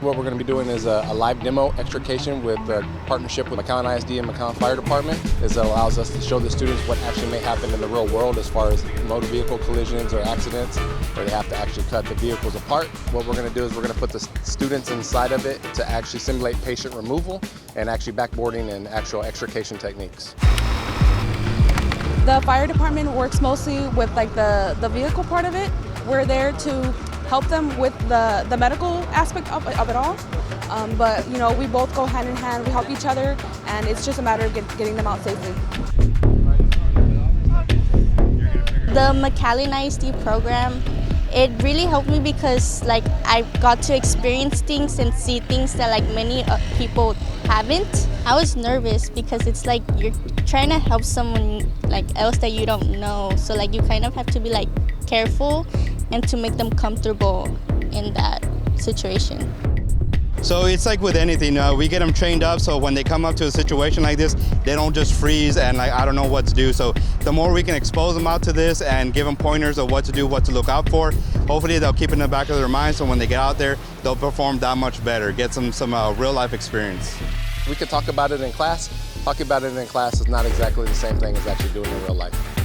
What we're going to be doing is a live demo extrication with a partnership with McAllen ISD and McAllen Fire Dept. This allows us to show the students what actually may happen in the real world as far as motor vehicle collisions or accidents where they have to actually cut the vehicles apart. What we're going to do is we're going to put the students inside of it to actually simulate patient removal and actually backboarding and actual extrication techniques. The fire department works mostly with the vehicle part of it. We're there to help them with the medical aspect of it all. But you know, we both go hand in hand, we help each other, and it's just a matter of getting them out safely. The McAllen ISD program, it really helped me because I got to experience things and see things that many people haven't. I was nervous because it's like you're trying to help someone else that you don't know. So you kind of have to be careful and to make them comfortable in that situation. So it's like with anything, we get them trained up so when they come up to a situation like this, they don't just freeze and I don't know what to do. So the more we can expose them out to this and give them pointers of what to do, what to look out for, hopefully they'll keep it in the back of their mind so when they get out there, they'll perform that much better, get some real life experience. We could talk about it in class. Talking about it in class is not exactly the same thing as actually doing it in real life.